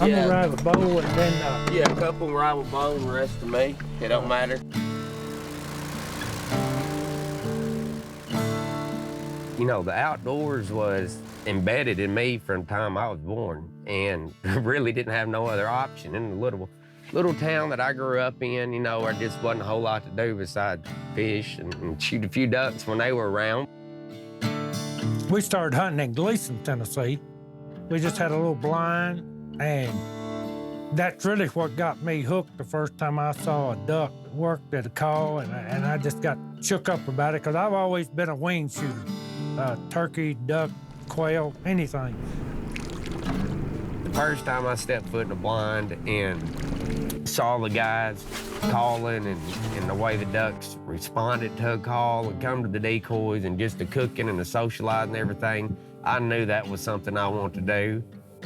I'm gonna ride with Bo and then yeah, a couple ride with Bo and the rest of me. It don't matter. You know, the outdoors was embedded in me from the time I was born, and really didn't have no other option. In the little town that I grew up in, you know, there just wasn't a whole lot to do besides fish and shoot a few ducks when they were around. we started hunting in Gleason, Tennessee. We just had a little blind, and that's really what got me hooked the first time I saw a duck that worked at a call, and I just got shook up about it because I've always been a wing shooter. Turkey, duck, quail, anything. The first time I stepped foot in the blind and saw the guys calling and the way the ducks responded to a call and come to the decoys and just the cooking and the socializing and everything, I knew that was something I wanted to do.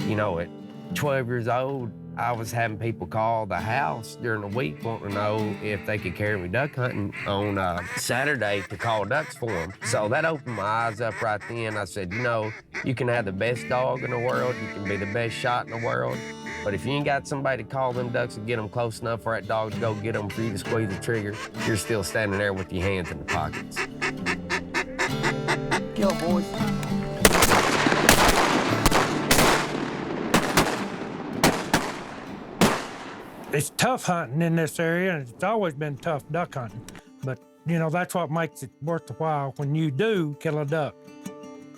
You know, at 12 years old, I was having people call the house during the week wanting to know if they could carry me duck hunting on Saturday to call ducks for them. So that opened my eyes up right then. I said, you know, you can have the best dog in the world, you can be the best shot in the world, but if you ain't got somebody to call them ducks and get them close enough for that dog to go get them for you to squeeze the trigger, you're still standing there with your hands in the pockets. Kill 'em, boys. It's tough hunting in this area, and it's always been tough duck hunting. But, you know, that's what makes it worth the while when you do kill a duck.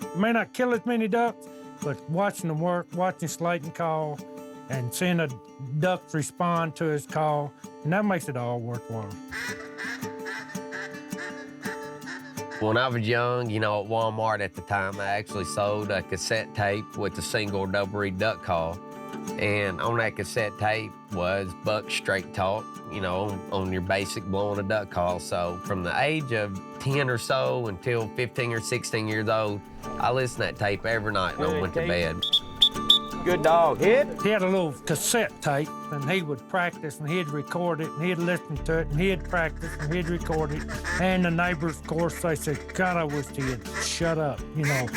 You may not kill as many ducks, but watching them work, watching Slayton call, and seeing a duck respond to his call, and that makes it all worthwhile. When I was young, you know, at Walmart at the time, I actually sold a cassette tape with a single double reed duck call. And on that cassette tape was Buck straight talk, you know, on your basic blowing a duck call. So from the age of 10 or so until 15 or 16 years old, I listened to that tape every night when I went to bed. Good dog, hit. He had a little cassette tape, and he would practice, and he'd record it, and he'd listen to it, and he'd practice, and he'd record it. And the neighbors, of course, they said, God, I wish he'd shut up, you know.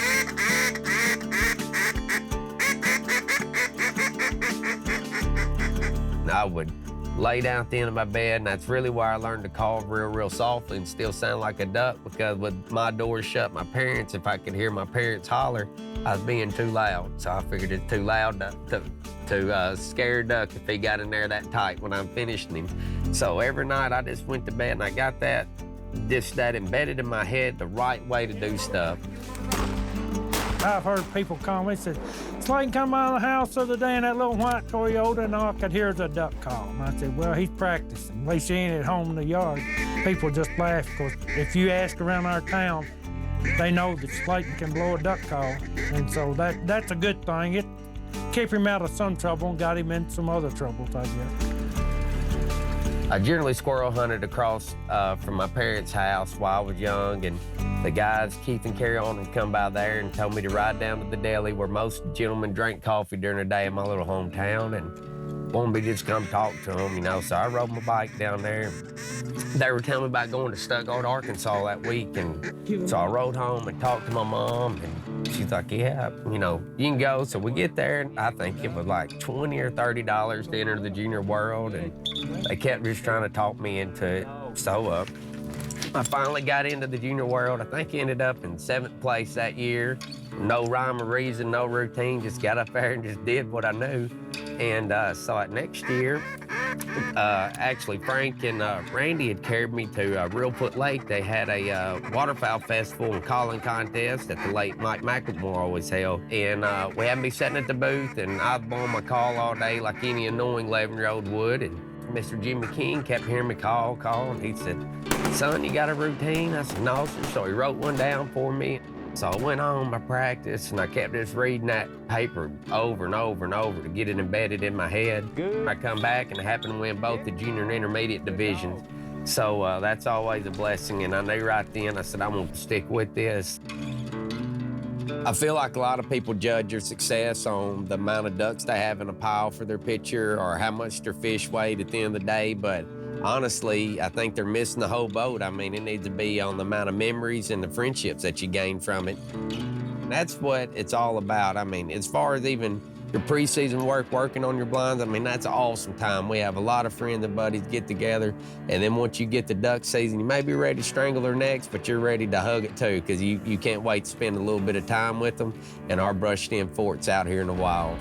I would lay down at the end of my bed, and that's really where I learned to call real softly and still sound like a duck, because with my doors shut, my parents, if I could hear my parents holler, I was being too loud. So I figured it's too loud to scare a duck if he got in there that tight when I'm finishing him. So every night I just went to bed and I got that embedded in my head, the right way to do stuff. I've heard people call me and said, Slayton come out of the house the other day in that little white Toyota, and all I could hear was a duck call. And I said, well, he's practicing. At least he ain't at home in the yard. People just laugh, because if you ask around our town, they know that Slayton can blow a duck call. And so that's a good thing. It kept him out of some trouble and got him in some other troubles, I guess. I generally squirrel hunted across from my parents' house while I was young, and the guys, Keith and Carry On, would come by there and told me to ride down to the deli where most gentlemen drank coffee during the day in my little hometown, and wanted me to just come talk to them, you know. So I rode my bike down there. They were telling me about going to Stuttgart, Arkansas that week, and so I rode home and talked to my mom, and she's like, yeah, you know, you can go. So we get there, and I think it was like $20 or $30 to enter the junior world, and they kept just trying to talk me into it. So I finally got into the junior world. I think I ended up in 7th place that year. No rhyme or reason, no routine, just got up there and just did what I knew. And so that next year, actually Frank and Randy had carried me to Real Lake. They had a waterfowl festival and calling contest that the late Mike McLemore always held. And we had me sitting at the booth, and I'd blow my call all day like any annoying 11-year-old would. And Mr. Jimmy King kept hearing me call, and he said, son, you got a routine? I said, no, sir. So he wrote one down for me. So I went home, I practiced, and I kept just reading that paper over and over and over to get it embedded in my head. Good. I come back and I happened to win both the junior and intermediate divisions. So that's always a blessing, and I knew right then, I said, I'm gonna stick with this. I feel like a lot of people judge your success on the amount of ducks they have in a pile for their picture or how much their fish weighed at the end of the day, but honestly, I think they're missing the whole boat. I mean, it needs to be on the amount of memories and the friendships that you gain from it. And that's what it's all about. I mean, as far as even your preseason work working on your blinds, I mean, that's an awesome time. We have a lot of friends and buddies get together, and then once you get to duck season, you may be ready to strangle their necks, but you're ready to hug it too, because you can't wait to spend a little bit of time with them and our brushed in forts out here in the wild.